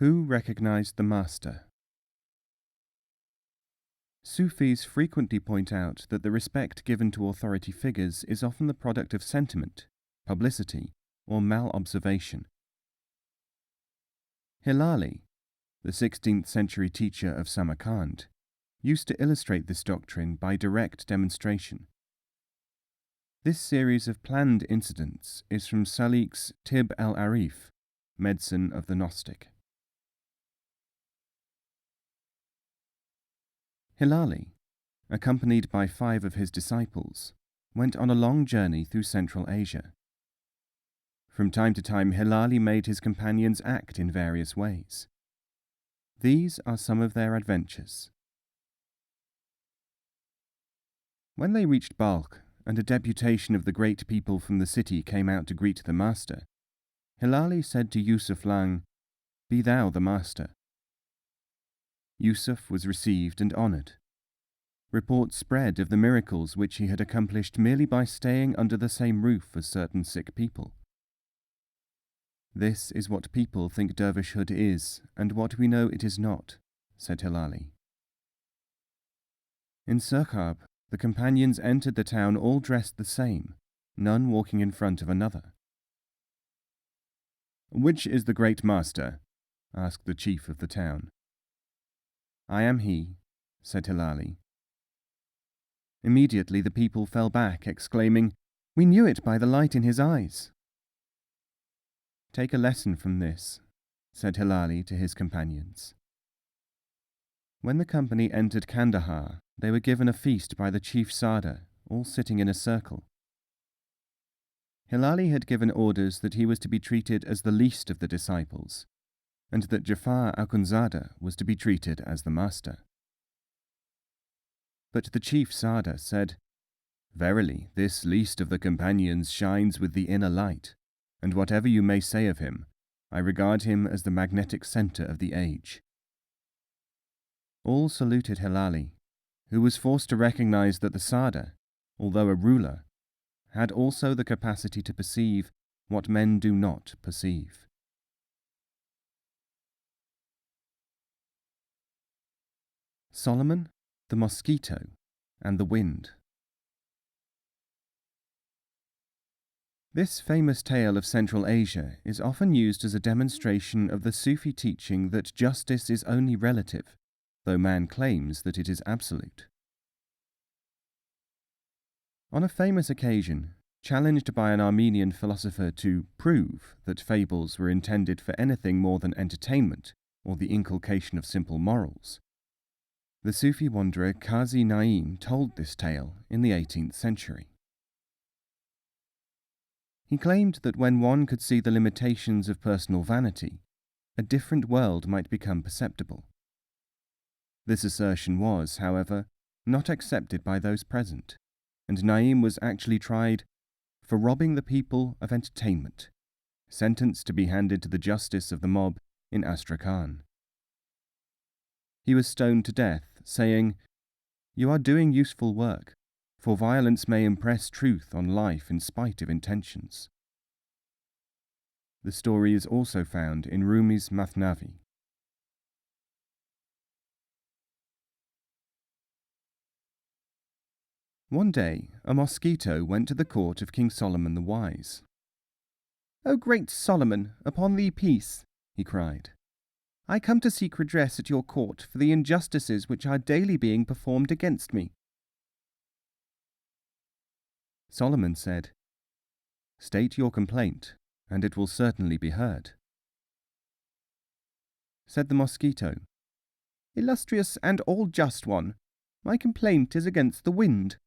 Who recognized the master? Sufis frequently point out that the respect given to authority figures is often the product of sentiment, publicity, or malobservation. Hilali, the 16th century teacher of Samarkand, used to illustrate this doctrine by direct demonstration. This series of planned incidents is from Salik's Tib al-Arif, Medicine of the Gnostic. Hilali, accompanied by 5 of his disciples, went on a long journey through Central Asia. From time to time, Hilali made his companions act in various ways. These are some of their adventures. When they reached Balkh, and a deputation of the great people from the city came out to greet the master, Hilali said to Yusuf Lang, "Be thou the master." Yusuf was received and honoured. Reports spread of the miracles which he had accomplished merely by staying under the same roof as certain sick people. "This is what people think dervishhood is, and what we know it is not," said Hilali. In Sirkab, the companions entered the town all dressed the same, none walking in front of another. "Which is the great master?" asked the chief of the town. "I am he," said Hilali. Immediately the people fell back, exclaiming, "We knew it by the light in his eyes." "Take a lesson from this," said Hilali to his companions. When the company entered Kandahar, they were given a feast by the chief Sada, all sitting in a circle. Hilali had given orders that he was to be treated as the least of the disciples, and that Jafar Akhundzada was to be treated as the master. But the chief Sada said, "Verily, this least of the companions shines with the inner light, and whatever you may say of him, I regard him as the magnetic centre of the age." All saluted Hilali, who was forced to recognize that the Sada, although a ruler, had also the capacity to perceive what men do not perceive. Solomon, the Mosquito, and the Wind. This famous tale of Central Asia is often used as a demonstration of the Sufi teaching that justice is only relative, though man claims that it is absolute. On a famous occasion, challenged by an Armenian philosopher to prove that fables were intended for anything more than entertainment or the inculcation of simple morals, the Sufi wanderer Qazi Naim told this tale in the 18th century. He claimed that when one could see the limitations of personal vanity, a different world might become perceptible. This assertion was, however, not accepted by those present, and Naim was actually tried for robbing the people of entertainment, sentenced to be handed to the justice of the mob in Astrakhan. He was stoned to death, saying, "You are doing useful work, for violence may impress truth on life in spite of intentions." The story is also found in Rumi's Mathnavi. One day, a mosquito went to the court of King Solomon the Wise. "O great Solomon, upon thee peace," he cried. "I come to seek redress at your court for the injustices which are daily being performed against me." Solomon said, "State your complaint, and it will certainly be heard." Said the mosquito, "Illustrious and all just one, my complaint is against the wind.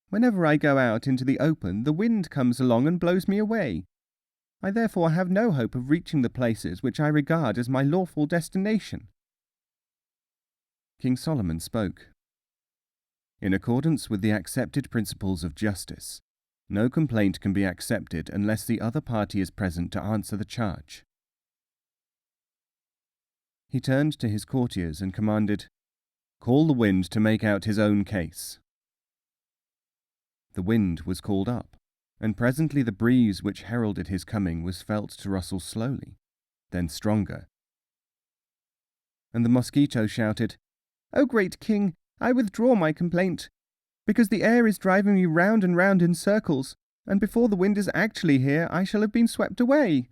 Whenever I go out into the open, the wind comes along and blows me away. I therefore have no hope of reaching the places which I regard as my lawful destination." King Solomon spoke. In accordance with the accepted principles of justice, no complaint can be accepted unless the other party is present to answer the charge. He turned to his courtiers and commanded, "Call the wind to make out his own case." The wind was called up, and presently the breeze which heralded his coming was felt to rustle slowly, then stronger, and the Mosquito shouted, "O great king, I withdraw my complaint, because the air is driving me round and round in circles, and before the wind is actually here I shall have been swept away."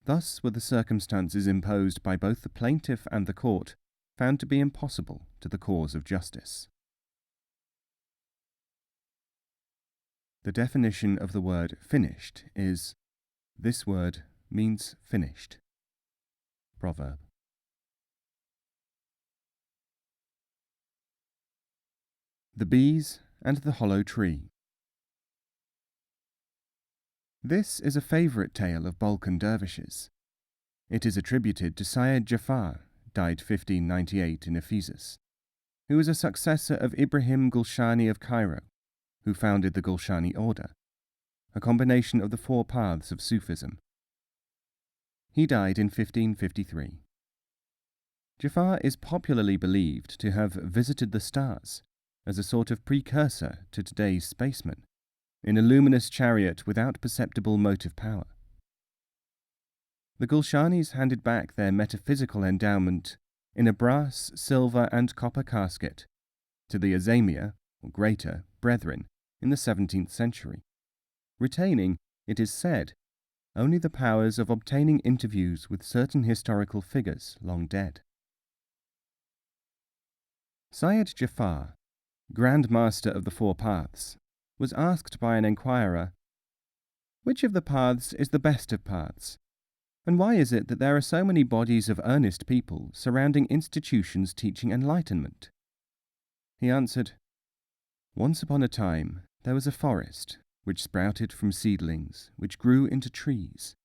Thus were the circumstances imposed by both the plaintiff and the court found to be impossible to the cause of justice. The definition of the word finished is, "This word means finished." Proverb. The Bees and the Hollow Tree. This is a favourite tale of Balkan dervishes. It is attributed to Syed Jafar, died 1598 in Ephesus, who was a successor of Ibrahim Gulshani of Cairo, who founded the Gulshani order, a combination of the four paths of Sufism. He died in 1553. Jafar is popularly believed to have visited the stars as a sort of precursor to today's spacemen, in a luminous chariot without perceptible motive power. The Gulshanis handed back their metaphysical endowment in a brass, silver, and copper casket to the Azamia, or Greater, Brethren in the 17th century, retaining, it is said, only the powers of obtaining interviews with certain historical figures long dead. Syed Jafar, Grand Master of the Four Paths, was asked by an enquirer, "Which of the paths is the best of paths? And why is it that there are so many bodies of earnest people surrounding institutions teaching enlightenment?" He answered, "Once upon a time there was a forest which sprouted from seedlings which grew into trees.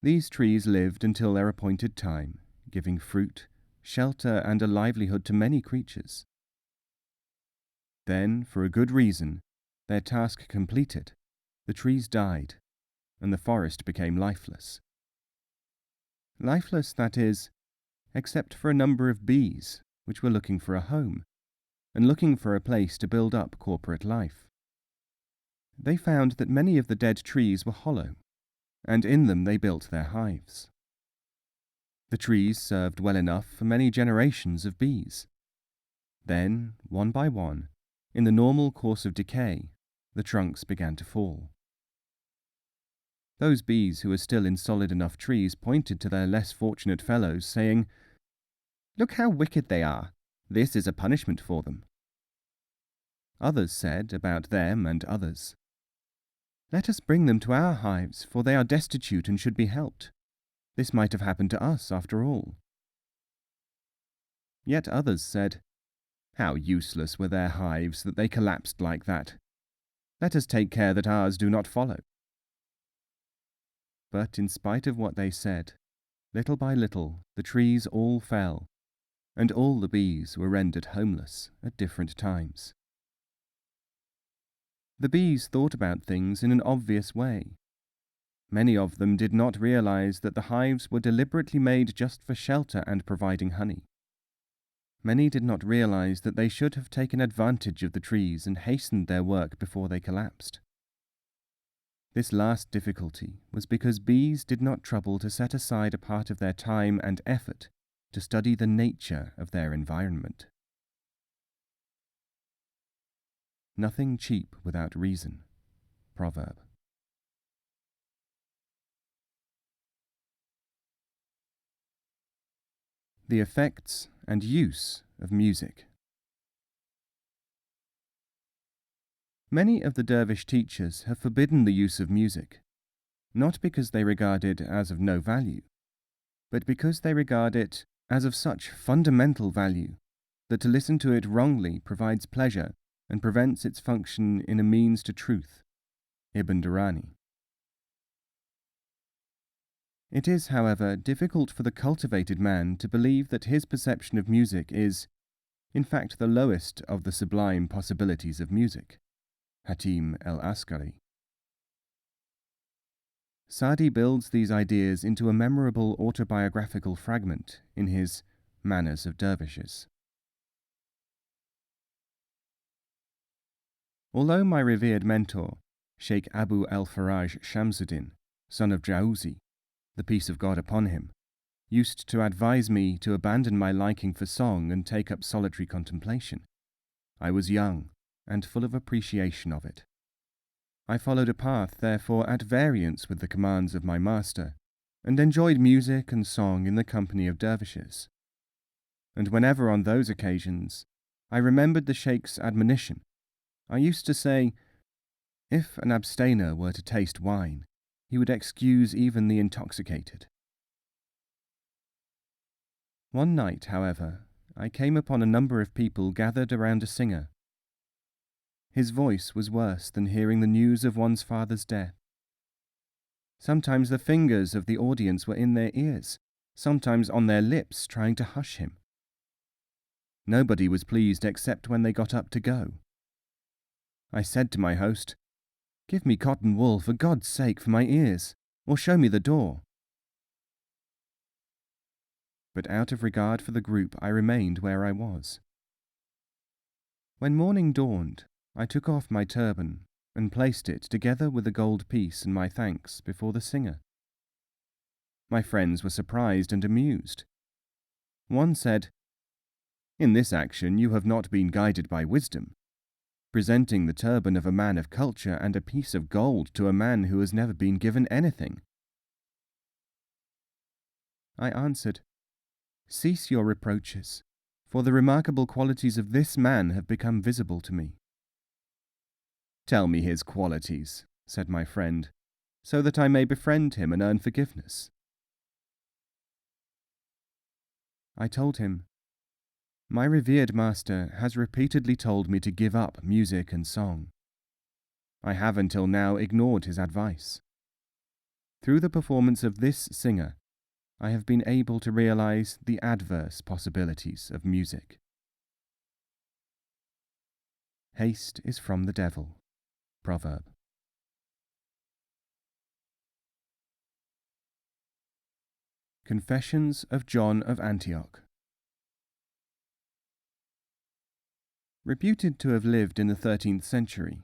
These trees lived until their appointed time, giving fruit, shelter, and a livelihood to many creatures. Then, for a good reason, their task completed, the trees died, and the forest became lifeless. Lifeless, that is, except for a number of bees which were looking for a home, and looking for a place to build up corporate life. They found that many of the dead trees were hollow, and in them they built their hives. The trees served well enough for many generations of bees. Then, one by one, in the normal course of decay, the trunks began to fall. Those bees who were still in solid enough trees pointed to their less fortunate fellows, saying, "Look how wicked they are. This is a punishment for them." Others said about them and others, "Let us bring them to our hives, for they are destitute and should be helped. This might have happened to us after all." Yet others said, "How useless were their hives that they collapsed like that. Let us take care that ours do not follow." But in spite of what they said, little by little the trees all fell, and all the bees were rendered homeless at different times. The bees thought about things in an obvious way. Many of them did not realize that the hives were deliberately made just for shelter and providing honey. Many did not realize that they should have taken advantage of the trees and hastened their work before they collapsed. This last difficulty was because bees did not trouble to set aside a part of their time and effort to study the nature of their environment. Nothing cheap without reason. Proverb. The effects and use of music. Many of the dervish teachers have forbidden the use of music, not because they regard it as of no value, but because they regard it as of such fundamental value that to listen to it wrongly provides pleasure and prevents its function in a means to truth. Ibn Durrani. It is, however, difficult for the cultivated man to believe that his perception of music is, in fact, the lowest of the sublime possibilities of music. Hatim el-Askari. Sadi builds these ideas into a memorable autobiographical fragment in his Manners of Dervishes. Although my revered mentor, Sheikh Abu al-Faraj Shamsuddin, son of Jauzi, the peace of God upon him, used to advise me to abandon my liking for song and take up solitary contemplation. I was young and full of appreciation of it. I followed a path, therefore, at variance with the commands of my master, and enjoyed music and song in the company of dervishes. And whenever on those occasions I remembered the Sheikh's admonition, I used to say, if an abstainer were to taste wine, he would excuse even the intoxicated. One night, however, I came upon a number of people gathered around a singer. His voice was worse than hearing the news of one's father's death. Sometimes the fingers of the audience were in their ears, sometimes on their lips trying to hush him. Nobody was pleased except when they got up to go. I said to my host, "Give me cotton wool, for God's sake, for my ears, or show me the door." But out of regard for the group, I remained where I was. When morning dawned, I took off my turban and placed it, together with a gold piece and my thanks, before the singer. My friends were surprised and amused. One said, "In this action you have not been guided by wisdom, presenting the turban of a man of culture and a piece of gold to a man who has never been given anything." I answered, "Cease your reproaches, for the remarkable qualities of this man have become visible to me." "Tell me his qualities," said my friend, "so that I may befriend him and earn forgiveness." I told him, "My revered master has repeatedly told me to give up music and song. I have until now ignored his advice. Through the performance of this singer, I have been able to realize the adverse possibilities of music. Haste is from the devil. Proverb. Confessions of John of Antioch. Reputed to have lived in the 13th century,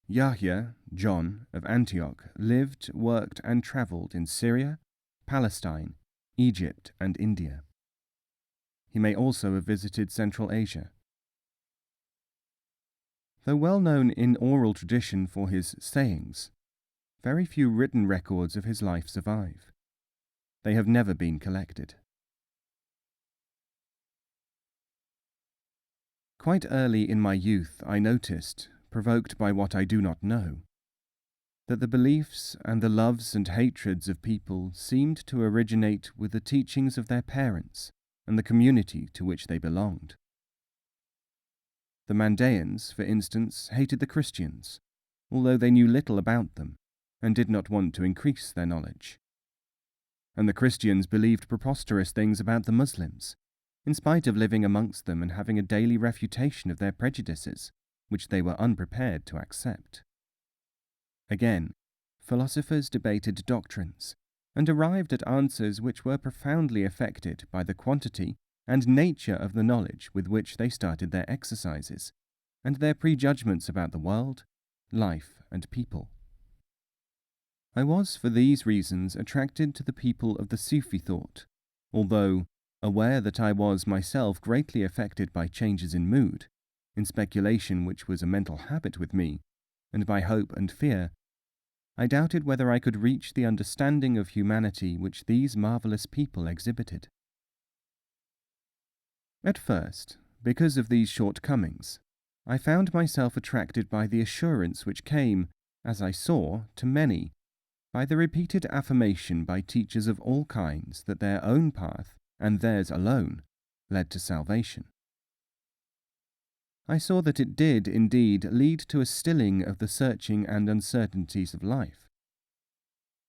Yahya, John of Antioch, lived, worked, and travelled in Syria, Palestine, Egypt, and India. He may also have visited Central Asia. Though well known in oral tradition for his sayings, very few written records of his life survive. They have never been collected. Quite early in my youth I noticed, provoked by what I do not know, that the beliefs and the loves and hatreds of people seemed to originate with the teachings of their parents and the community to which they belonged. The Mandaeans, for instance, hated the Christians, although they knew little about them and did not want to increase their knowledge. And the Christians believed preposterous things about the Muslims, in spite of living amongst them and having a daily refutation of their prejudices, which they were unprepared to accept. Again, philosophers debated doctrines, and arrived at answers which were profoundly affected by the quantity and nature of the knowledge with which they started their exercises, and their prejudgments about the world, life, and people. I was, for these reasons, attracted to the people of the Sufi thought, although, aware that I was myself greatly affected by changes in mood, in speculation which was a mental habit with me, and by hope and fear, I doubted whether I could reach the understanding of humanity which these marvellous people exhibited. At first, because of these shortcomings, I found myself attracted by the assurance which came, as I saw, to many, by the repeated affirmation by teachers of all kinds that their own path, and theirs alone, led to salvation. I saw that it did, indeed, lead to a stilling of the searching and uncertainties of life.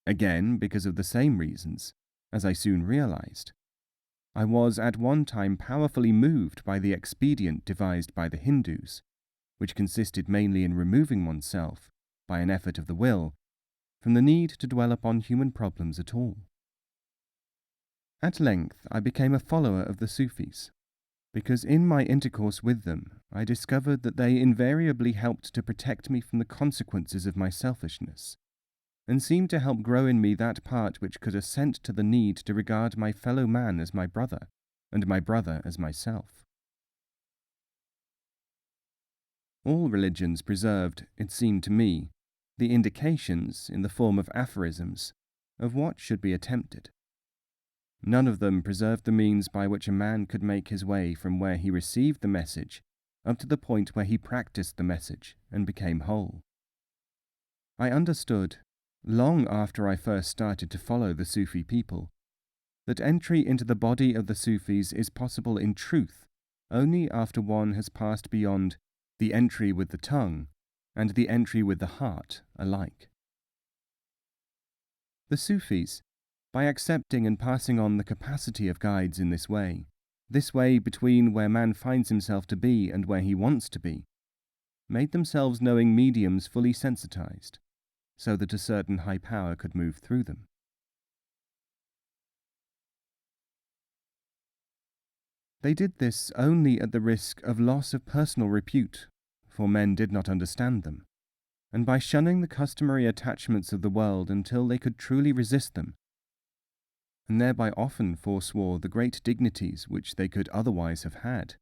Again, because of the same reasons, as I soon realized, I was at one time powerfully moved by the expedient devised by the Hindus, which consisted mainly in removing oneself, by an effort of the will, from the need to dwell upon human problems at all. At length I became a follower of the Sufis, because in my intercourse with them I discovered that they invariably helped to protect me from the consequences of my selfishness, and seemed to help grow in me that part which could assent to the need to regard my fellow man as my brother, and my brother as myself. All religions preserved, it seemed to me, the indications, in the form of aphorisms, of what should be attempted. None of them preserved the means by which a man could make his way from where he received the message up to the point where he practiced the message and became whole. I understood, long after I first started to follow the Sufi people, that entry into the body of the Sufis is possible in truth only after one has passed beyond the entry with the tongue and the entry with the heart alike. The Sufis, by accepting and passing on the capacity of guides in this way between where man finds himself to be and where he wants to be, made themselves knowing mediums fully sensitized, so that a certain high power could move through them. They did this only at the risk of loss of personal repute, for men did not understand them, and by shunning the customary attachments of the world until they could truly resist them, and thereby often forswore the great dignities which they could otherwise have had.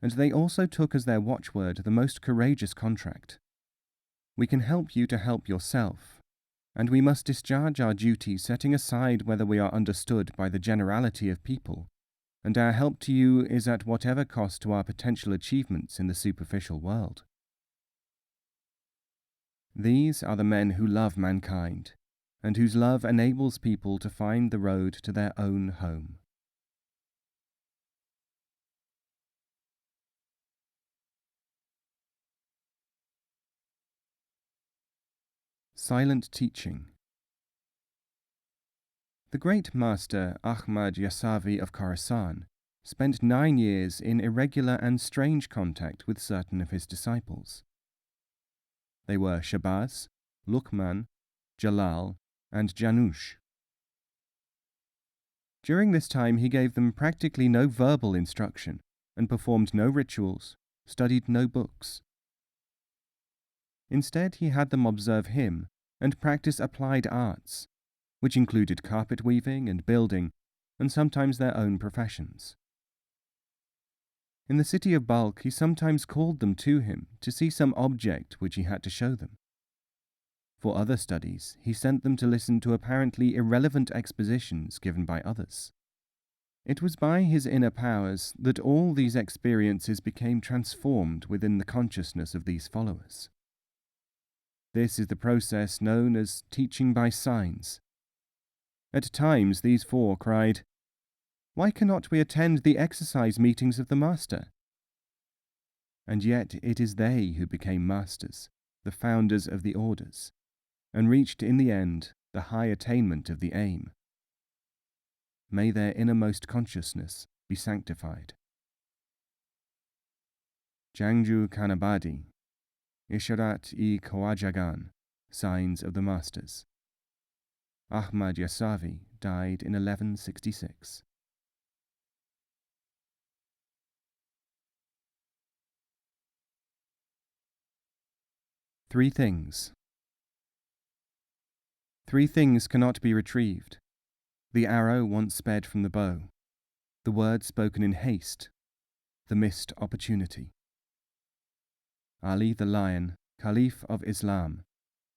And they also took as their watchword the most courageous contract: "We can help you to help yourself, and we must discharge our duty setting aside whether we are understood by the generality of people, and our help to you is at whatever cost to our potential achievements in the superficial world." These are the men who love mankind, and whose love enables people to find the road to their own home. Silent teaching. The great master Ahmad Yasavi of Khorasan spent 9 years in irregular and strange contact with certain of his disciples. They were Shabaz, Luqman, Jalal, and Janush. During this time he gave them practically no verbal instruction and performed no rituals, studied no books. Instead, he had them observe him and practice applied arts, which included carpet weaving and building, and sometimes their own professions. In the city of Balkh, he sometimes called them to him to see some object which he had to show them. For other studies, he sent them to listen to apparently irrelevant expositions given by others. It was by his inner powers that all these experiences became transformed within the consciousness of these followers. This is the process known as teaching by signs. At times these four cried, "Why cannot we attend the exercise meetings of the Master?" And yet it is they who became masters, the founders of the orders, and reached in the end the high attainment of the aim. May their innermost consciousness be sanctified. Jangju Kanabadi, Isharat-i Khawajagan, Signs of the Masters. Ahmad Yasavi died in 1166. Three things. Three things cannot be retrieved: the arrow once sped from the bow, the word spoken in haste, the missed opportunity. Ali the Lion, Caliph of Islam,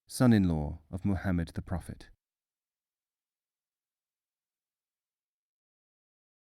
son-in-law of Muhammad the Prophet.